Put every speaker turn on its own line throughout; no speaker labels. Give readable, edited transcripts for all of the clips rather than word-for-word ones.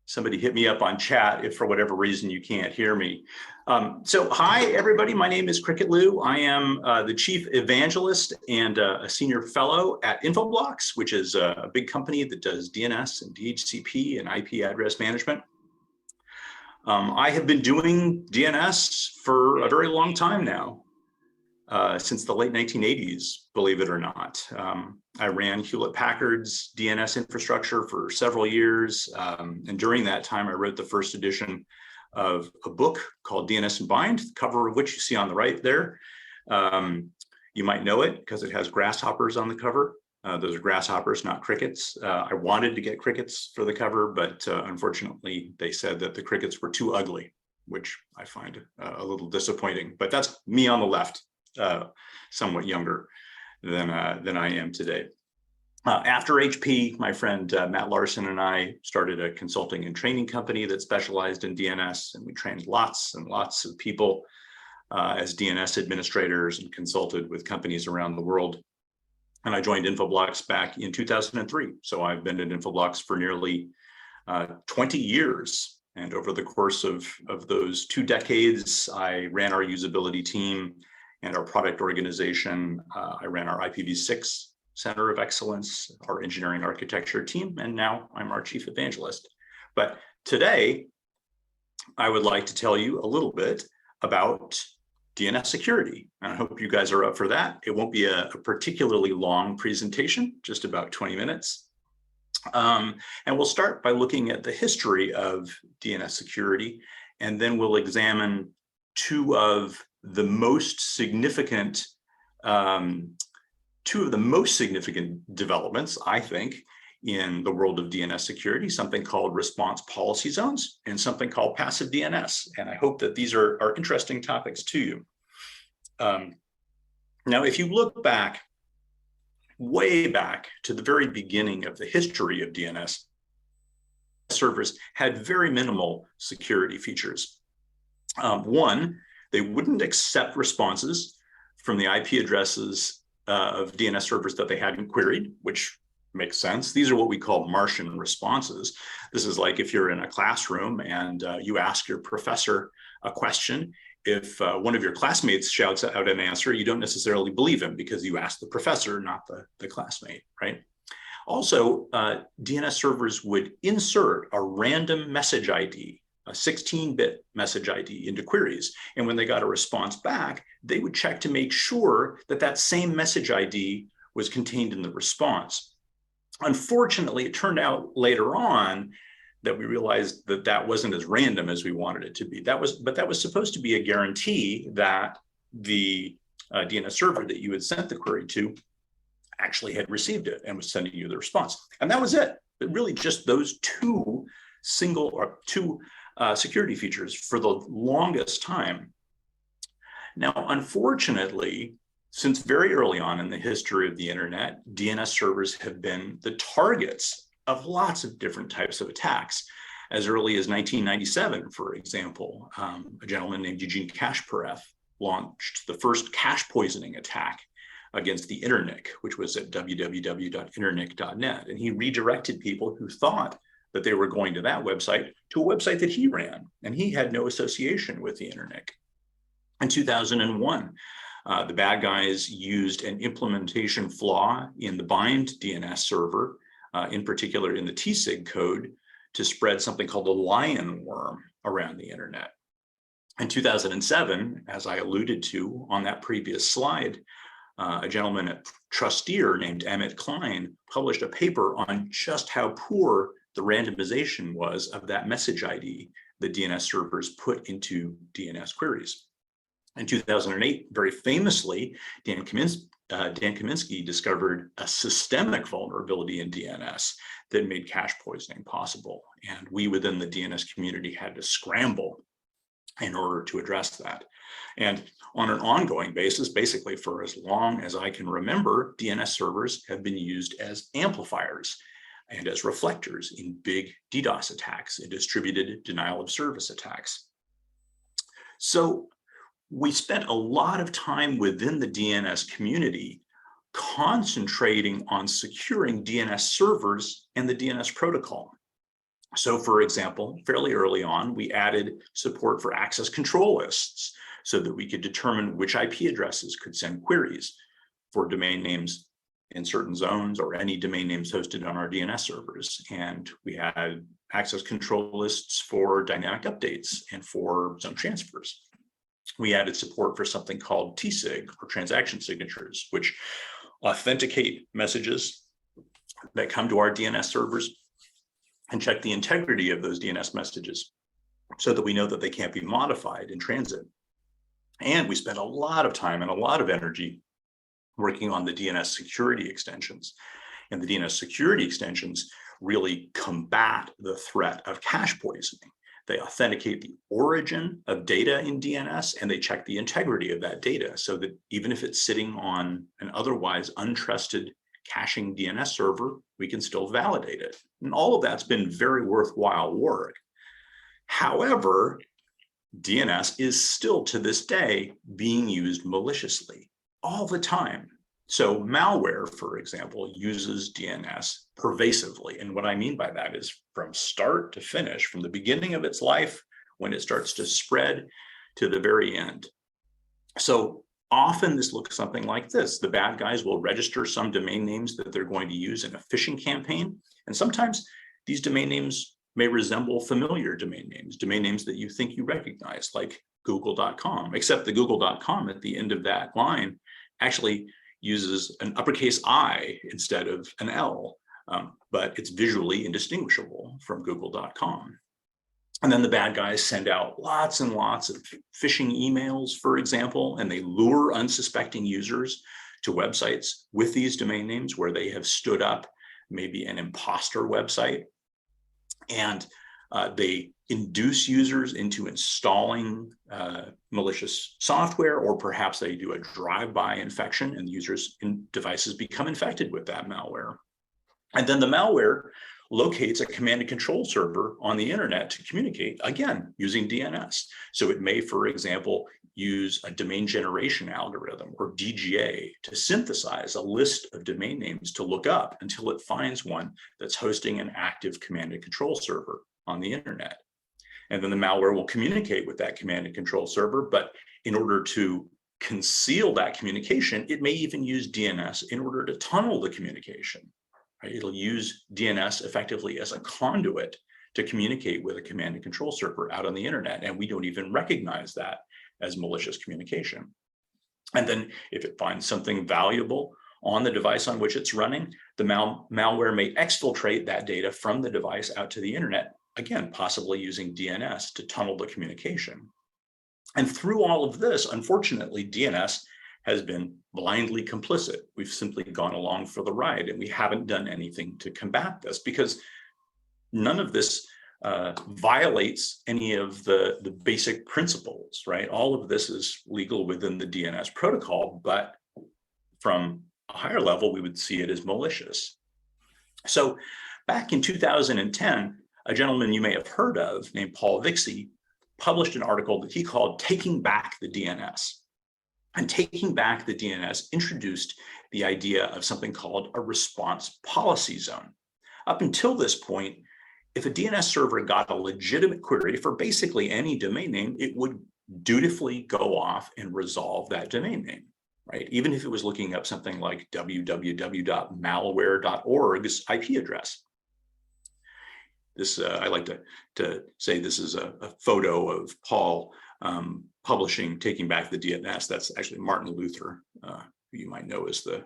Somebody hit me up on chat if for whatever reason you can't hear me. So hi, everybody. My name is Cricket Lou. I am the chief evangelist and a senior fellow at Infoblox, which is a big company that does DNS and DHCP and IP address management. I have been doing DNS for a very long time now, since the late 1980s, believe it or not. I ran Hewlett-Packard's DNS infrastructure for several years. And during that time, I wrote the first edition of a book called DNS and Bind, the cover of which you see on the right there. You might know it because it has grasshoppers on the cover. Those are grasshoppers, not crickets. I wanted to get crickets for the cover, but unfortunately, they said that the crickets were too ugly, which I find a little disappointing. But that's me on the left, somewhat younger than I am today. After HP, my friend Matt Larson and I started a consulting and training company that specialized in DNS, and we trained lots and lots of people as DNS administrators and consulted with companies around the world. And I joined Infoblox back in 2003. So I've been at Infoblox for nearly 20 years. And over the course of those 2 decades, I ran our usability team and our product organization. I ran our IPv6 Center of Excellence, our engineering architecture team, and now I'm our chief evangelist. But today, I would like to tell you a little bit about DNS security. And I hope you guys are up for that. It won't be a particularly long presentation, just about 20 minutes. And we'll start by looking at the history of DNS security, and then we'll examine 2 of the most significant developments, I think, in the world of DNS security, something called response policy zones and something called passive DNS. And I hope that these are interesting topics to you. Now, if you look back, way back to the very beginning of the history of DNS, servers had very minimal security features. One, they wouldn't accept responses from the IP addresses of DNS servers that they hadn't queried, which makes sense. These are what we call Martian responses. This is like if you're in a classroom and you ask your professor a question. If one of your classmates shouts out an answer, you don't necessarily believe him because you asked the professor, not the classmate, right? Also, DNS servers would insert a random message ID, a 16-bit message ID into queries. And when they got a response back, they would check to make sure that that same message ID was contained in the response. Unfortunately, it turned out later on that we realized that that wasn't as random as we wanted it to be. But that was supposed to be a guarantee that the DNS server that you had sent the query to actually had received it and was sending you the response. And that was it. But really just those 2 security features for the longest time. Now, unfortunately, since very early on in the history of the internet, DNS servers have been the targets of lots of different types of attacks. As early as 1997, for example, a gentleman named Eugene Kashparev launched the first cache poisoning attack against the InterNIC, which was at www.internic.net. And he redirected people who thought that they were going to that website to a website that he ran, and he had no association with the InterNIC. In 2001, the bad guys used an implementation flaw in the bind DNS server, in particular in the TSIG code, to spread something called a lion worm around the internet. In 2007, as I alluded to on that previous slide, a gentleman at Trusteer named Emmett Klein published a paper on just how poor the randomization was of that message ID that DNS servers put into DNS queries. In 2008, very famously, Dan Kaminsky discovered a systemic vulnerability in DNS that made cache poisoning possible. And we within the DNS community had to scramble in order to address that. And on an ongoing basis, basically for as long as I can remember, DNS servers have been used as amplifiers and as reflectors in big DDoS attacks and distributed denial of service attacks. So we spent a lot of time within the DNS community concentrating on securing DNS servers and the DNS protocol. So for example, fairly early on, we added support for access control lists so that we could determine which IP addresses could send queries for domain names in certain zones or any domain names hosted on our DNS servers. And we had access control lists for dynamic updates and for zone transfers. We added support for something called TSIG, or transaction signatures, which authenticate messages that come to our DNS servers and check the integrity of those DNS messages so that we know that they can't be modified in transit. And we spent a lot of time and a lot of energy working on the DNS security extensions. And the DNS security extensions really combat the threat of cache poisoning. They authenticate the origin of data in DNS, and they check the integrity of that data so that even if it's sitting on an otherwise untrusted caching DNS server, we can still validate it. And all of that's been very worthwhile work. However, DNS is still to this day being used maliciously all the time. So malware, for example, uses DNS pervasively. And what I mean by that is from start to finish, from the beginning of its life, when it starts to spread, to the very end. So often this looks something like this. The bad guys will register some domain names that they're going to use in a phishing campaign. And sometimes these domain names may resemble familiar domain names that you think you recognize, like google.com, except the google.com at the end of that line actually uses an uppercase I instead of an L, but it's visually indistinguishable from google.com. And then the bad guys send out lots and lots of phishing emails, for example, and they lure unsuspecting users to websites with these domain names where they have stood up maybe an imposter website. And they induce users into installing malicious software, or perhaps they do a drive-by infection and the users' devices become infected with that malware. And then the malware locates a command and control server on the internet to communicate, again, using DNS. So it may, for example, use a domain generation algorithm, or DGA, to synthesize a list of domain names to look up until it finds one that's hosting an active command and control server on the internet. And then the malware will communicate with that command and control server, but in order to conceal that communication, it may even use DNS in order to tunnel the communication. Right? It'll use DNS effectively as a conduit to communicate with a command and control server out on the internet, and we don't even recognize that as malicious communication. And then if it finds something valuable on the device on which it's running, the malware may exfiltrate that data from the device out to the internet, again, possibly using DNS to tunnel the communication. And through all of this, unfortunately, DNS has been blindly complicit. We've simply gone along for the ride, and we haven't done anything to combat this because none of this violates any of the basic principles, right? All of this is legal within the DNS protocol, but from a higher level, we would see it as malicious. So back in 2010, a gentleman you may have heard of named Paul Vixie published an article that he called Taking Back the DNS. And Taking Back the DNS introduced the idea of something called a response policy zone. Up until this point, if a DNS server got a legitimate query for basically any domain name, it would dutifully go off and resolve that domain name, right? Even if it was looking up something like www.malware.org's IP address. This, I like to say this is a photo of Paul publishing Taking Back the DNS. That's actually Martin Luther, who you might know as the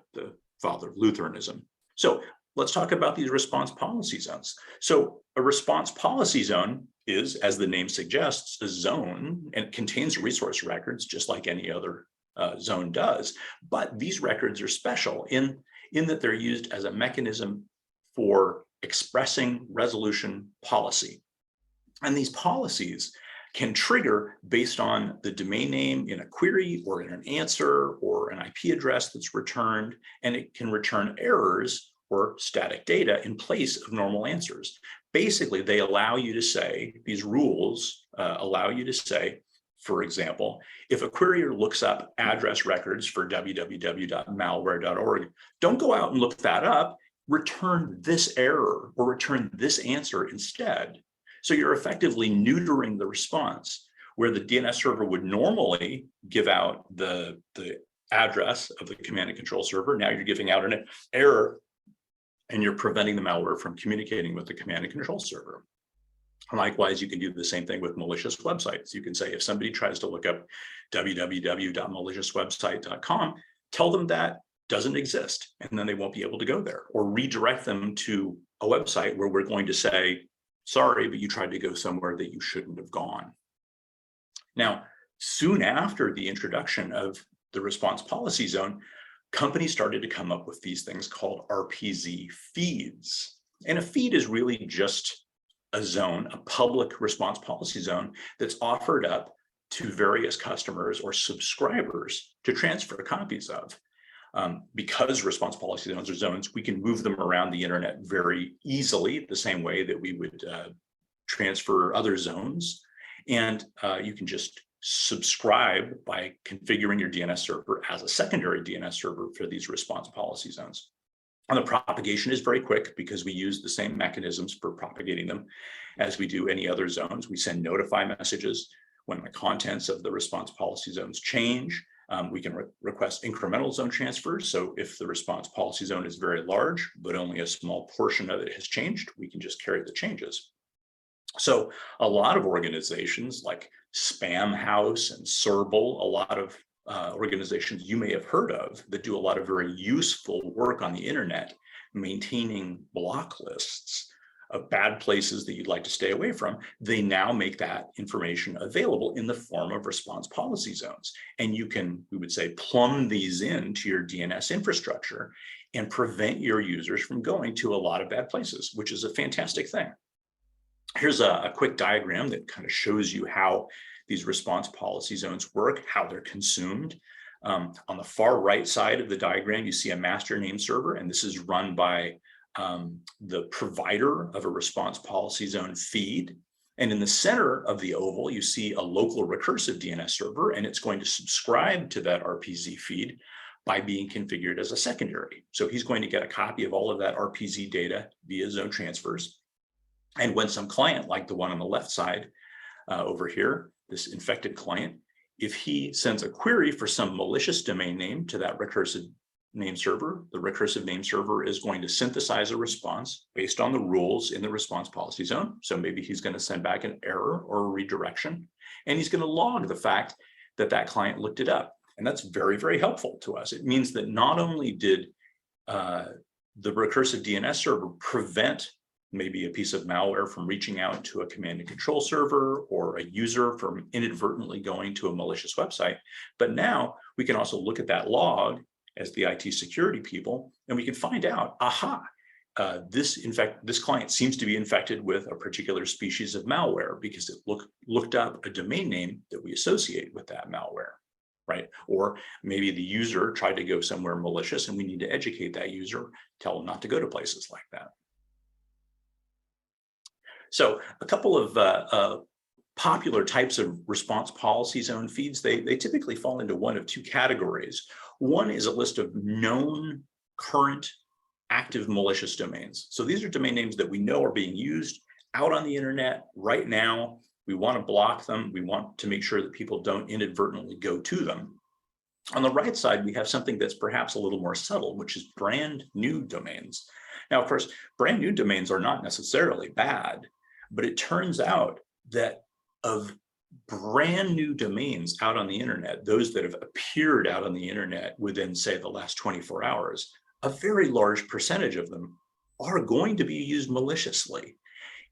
father of Lutheranism. So let's talk about these response policy zones. So a response policy zone is, as the name suggests, a zone, and it contains resource records just like any other zone does. But these records are special in that they're used as a mechanism for expressing resolution policy. And these policies can trigger based on the domain name in a query or in an answer or an IP address that's returned, and it can return errors or static data in place of normal answers. Basically, they allow you to say, these rules allow you to say, for example, if a querier looks up address records for www.malware.org, don't go out and look that up. return this error or return this answer instead. So you're effectively neutering the response, where the DNS server would normally give out the address of the command and control server. Now you're giving out an error and you're preventing the malware from communicating with the command and control server. Likewise, you can do the same thing with malicious websites. You can say, if somebody tries to look up www.maliciouswebsite.com, tell them that doesn't exist, and then they won't be able to go there, or redirect them to a website where we're going to say, sorry, but you tried to go somewhere that you shouldn't have gone. Now, soon after the introduction of the response policy zone, companies started to come up with these things called RPZ feeds. And a feed is really just a zone, a public response policy zone that's offered up to various customers or subscribers to transfer copies of. Because response policy zones are zones, we can move them around the internet very easily, the same way that we would transfer other zones. And you can just subscribe by configuring your DNS server as a secondary DNS server for these response policy zones. And the propagation is very quick because we use the same mechanisms for propagating them as we do any other zones. We send notify messages when the contents of the response policy zones change. We can request incremental zone transfers. So if the response policy zone is very large, but only a small portion of it has changed, we can just carry the changes. So a lot of organizations like Spam House and Serble, a lot of organizations you may have heard of that do a lot of very useful work on the internet, maintaining block lists of bad places that you'd like to stay away from, they now make that information available in the form of response policy zones. And you can, we would say, plumb these into your DNS infrastructure and prevent your users from going to a lot of bad places, which is a fantastic thing. Here's a quick diagram that kind of shows you how these response policy zones work, how they're consumed. On the far right side of the diagram, you see a master name server, and this is run by the provider of a response policy zone feed. And in the center of the oval, you see a local recursive DNS server, and it's going to subscribe to that RPZ feed by being configured as a secondary. So he's going to get a copy of all of that RPZ data via zone transfers. And when some client, like the one on the left side over here, this infected client, if he sends a query for some malicious domain name to that recursive name server, the recursive name server is going to synthesize a response based on the rules in the response policy zone. So maybe he's going to send back an error or a redirection, and he's going to log the fact that that client looked it up. And that's very, very helpful to us. It means that not only did the recursive DNS server prevent maybe a piece of malware from reaching out to a command and control server or a user from inadvertently going to a malicious website, but now we can also look at that log as the IT security people, and we can find out, aha, this client seems to be infected with a particular species of malware because it looked up a domain name that we associate with that malware, right? Or maybe the user tried to go somewhere malicious and we need to educate that user, tell them not to go to places like that. So a couple of popular types of response policy zone feeds, they typically fall into one of two categories. One is a list of known, current, active malicious domains. So these are domain names that we know are being used out on the internet right now. We want to block them. We want to make sure that people don't inadvertently go to them. On the right side, we have something that's perhaps a little more subtle, which is brand new domains. Now, of course, brand new domains are not necessarily bad, but it turns out that of brand new domains out on the internet, those that have appeared out on the internet within, say, the last 24 hours, a very large percentage of them are going to be used maliciously.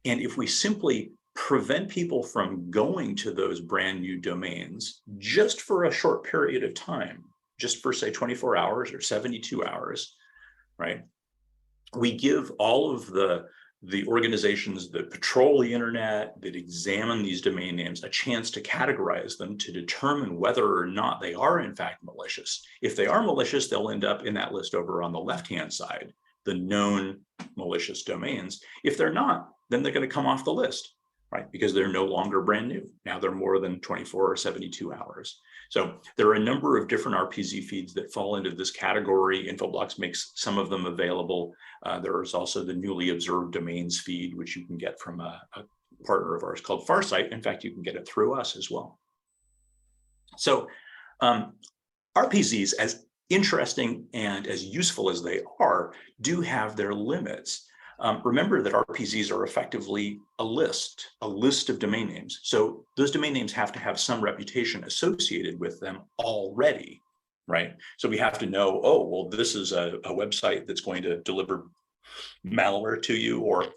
And if we simply prevent people from going to those brand new domains just for a short period of time, just for, say, 24 hours or 72 hours, right? We give all of the organizations that patrol the internet, that examine these domain names, a chance to categorize them to determine whether or not they are in fact malicious. If they are malicious, they'll end up in that list over on the left-hand side, the known malicious domains. If they're not, then they're going to come off the list, right? Because they're no longer brand new. Now they're more than 24 or 72 hours. So there are a number of different RPZ feeds that fall into this category. Infoblox makes some of them available. There is also the newly observed domains feed, which you can get from a partner of ours called Farsight. In fact, you can get it through us as well. So RPZs, as interesting and as useful as they are, do have their limits. Remember that RPZs are effectively a list of domain names. So those domain names have to have some reputation associated with them already, right? So we have to know, oh, well, this is a website that's going to deliver malware to you, or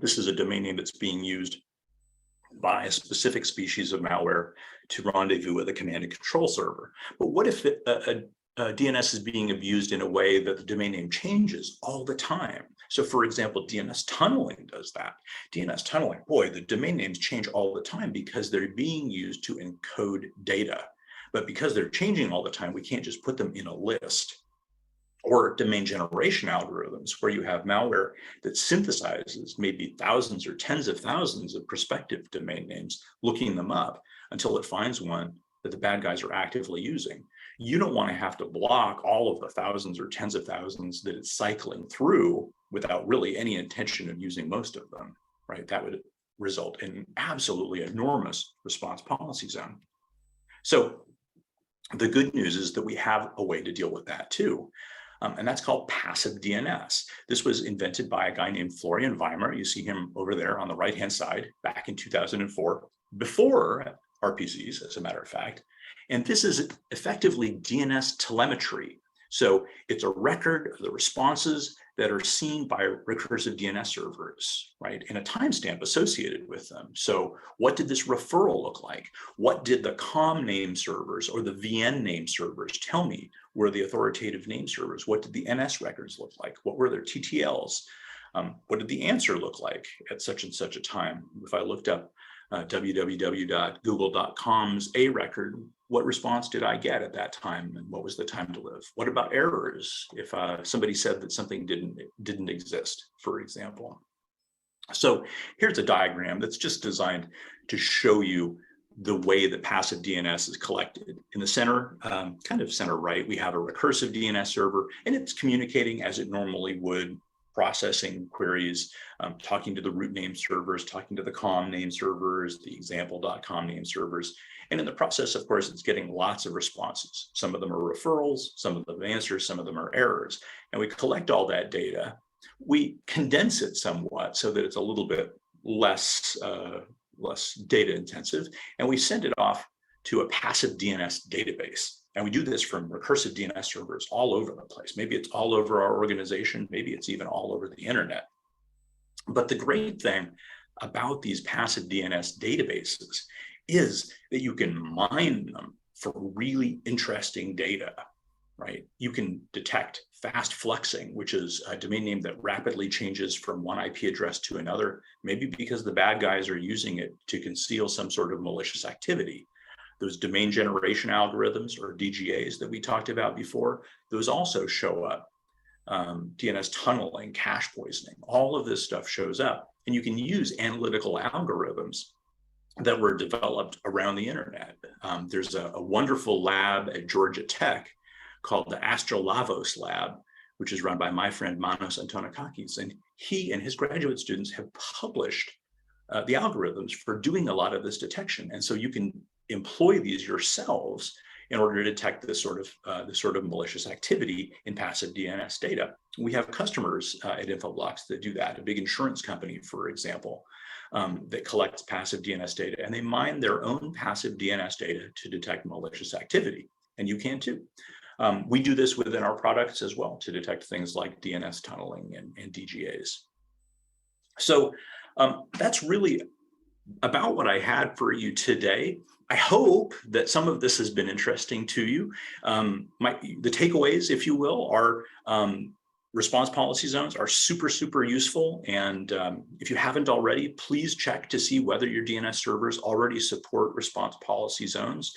this is a domain name that's being used by a specific species of malware to rendezvous with a command and control server. But what if a DNS is being abused in a way that the domain name changes all the time? So for example, DNS tunneling does that. DNS tunneling, boy, the domain names change all the time because they're being used to encode data. But because they're changing all the time, we can't just put them in a list. Or domain generation algorithms, where you have malware that synthesizes maybe thousands or tens of thousands of prospective domain names, looking them up until it finds one that the bad guys are actively using. You don't want to have to block all of the thousands or tens of thousands that it's cycling through without really any intention of using most of them, right? That would result in absolutely enormous response policy zone. So the good news is that we have a way to deal with that too. And that's called Passive DNS. This was invented by a guy named Florian Weimer. You see him over there on the right-hand side back in 2004, before RPZs, as a matter of fact. And this is effectively DNS telemetry. So it's a record of the responses that are seen by recursive DNS servers, right? And a timestamp associated with them. So what did this referral look like? What did the COM name servers or the VN name servers tell me were the authoritative name servers? What did the NS records look like? What were their TTLs? What did the answer look like at such and such a time? If I looked up www.google.com's a record, what response did I get at that time, and what was the time to live? What about errors? If somebody said that something didn't exist, for example. So here's a diagram that's just designed to show you the way that passive DNS is collected. In the center, kind of center right, we have a recursive DNS server, and it's communicating as it normally would, processing queries, talking to the root name servers, talking to the com name servers, the example.com name servers. And in the process, of course, it's getting lots of responses. Some of them are referrals, some of them answers, some of them are errors. And we collect all that data. We condense it somewhat so that it's a little bit less data intensive. And we send it off to a passive DNS database. And we do this from recursive DNS servers all over the place. Maybe it's all over our organization. Maybe it's even all over the internet. But the great thing about these passive DNS databases is that you can mine them for really interesting data, right? You can detect fast flexing, which is a domain name that rapidly changes from one IP address to another, maybe because the bad guys are using it to conceal some sort of malicious activity. Those domain generation algorithms, or DGAs, that we talked about before, those also show up. DNS tunneling, cache poisoning, all of this stuff shows up. And you can use analytical algorithms that were developed around the internet. There's a wonderful lab at Georgia Tech called the Astrolavos Lab, which is run by my friend Manos Antonakakis. And he and his graduate students have published the algorithms for doing a lot of this detection. And so you can employ these yourselves in order to detect this sort of malicious activity in passive DNS data. We have customers at Infoblox that do that. A big insurance company, for example, that collects passive DNS data, and they mine their own passive DNS data to detect malicious activity. And you can too. We do this within our products as well to detect things like DNS tunneling and DGAs. So that's really about what I had for you today. I hope that some of this has been interesting to you. The takeaways, if you will, are response policy zones are super, super useful. And if you haven't already, please check to see whether your DNS servers already support response policy zones.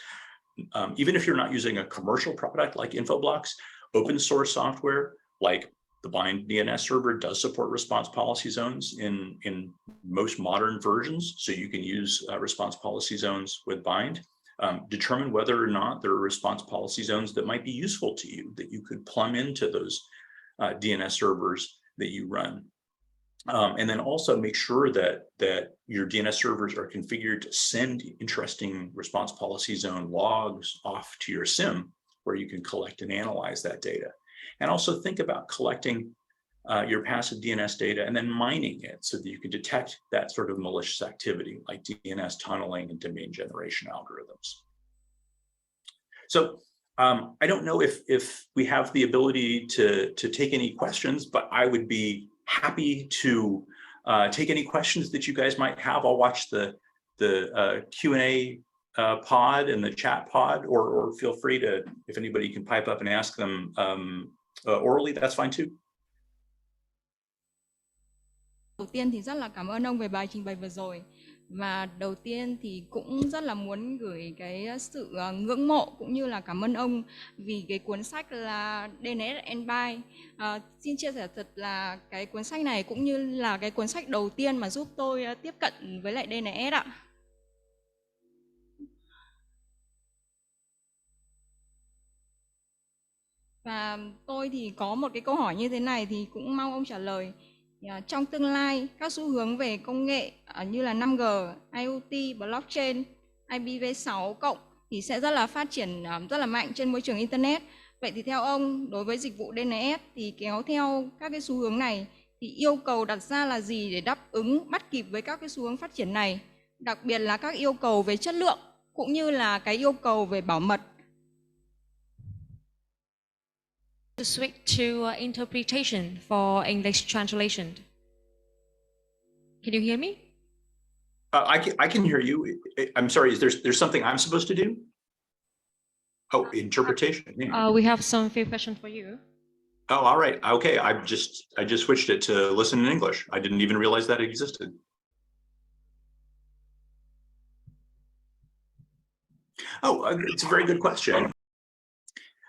Even if you're not using a commercial product like Infoblox, open source software like the Bind DNS server does support response policy zones in most modern versions. So you can use response policy zones with Bind. Determine whether or not there are response policy zones that might be useful to you, that you could plumb into those DNS servers that you run. And then also make sure that your DNS servers are configured to send interesting response policy zone logs off to your SIM, where you can collect and analyze that data. And also think about collecting your passive DNS data and then mining it so that you can detect that sort of malicious activity like DNS tunneling and domain generation algorithms. So I don't know if we have the ability to take any questions, but I would be happy to take any questions that you guys might have. I'll watch the Q&A pod and the chat pod, or feel free to, if anybody can pipe up and ask them orally, that's fine too.
Đầu tiên thì rất là cảm ơn ông về bài trình bày vừa rồi. Và đầu tiên thì cũng rất là muốn gửi cái sự ngưỡng mộ cũng như là cảm ơn ông vì cái cuốn sách là DNS Architect. Xin chia sẻ thật là cái cuốn sách này cũng như là cái cuốn sách đầu tiên mà giúp tôi tiếp cận với lại DNS ạ. Và tôi thì có một cái câu hỏi như thế này thì cũng mong ông trả lời. Trong tương lai, các xu hướng về công nghệ như là 5G, IoT, blockchain, IPv6 cộng thì sẽ rất là phát triển rất là mạnh trên môi trường Internet. Vậy thì theo ông, đối với dịch vụ DNS thì kéo theo các cái xu hướng này thì yêu cầu đặt ra là gì để đáp ứng bắt kịp với các cái xu hướng phát triển này? Đặc biệt là các yêu cầu về chất lượng cũng như là cái yêu cầu về bảo mật.
To switch to interpretation for English translation. Can you hear me?
I can hear you. I'm sorry, there's something I'm supposed to do? Oh, interpretation. Yeah.
We have some few questions for you.
Oh, all right. Okay, I just switched it to listen in English. I didn't even realize that existed. Oh, it's a very good question.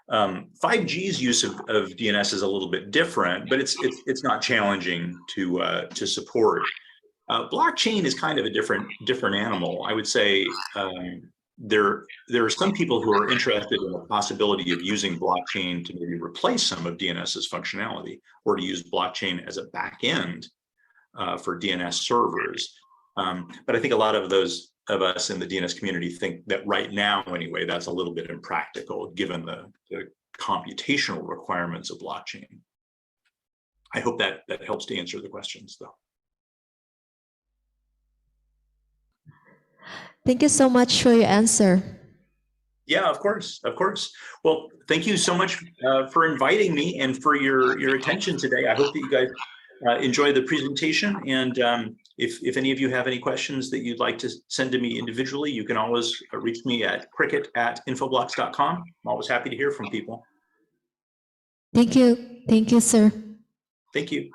5G's use of DNS is a little bit different, but it's not challenging to support. Blockchain is kind of a different animal. I would say there are some people who are interested in the possibility of using blockchain to maybe replace some of DNS's functionality, or to use blockchain as a back end for DNS servers. But I think a lot of those of us in the DNS community think that right now, anyway, that's a little bit impractical given the computational requirements of blockchain. I hope that helps to answer the questions, though.
Thank you so much for your answer.
Yeah, of course. Well, thank you so much for inviting me and for your attention today. I hope that you guys enjoy the presentation, and if any of you have any questions that you'd like to send to me individually, you can always reach me at cricket@infoblox.com. I'm always happy to hear from people.
Thank you, sir.
Thank you.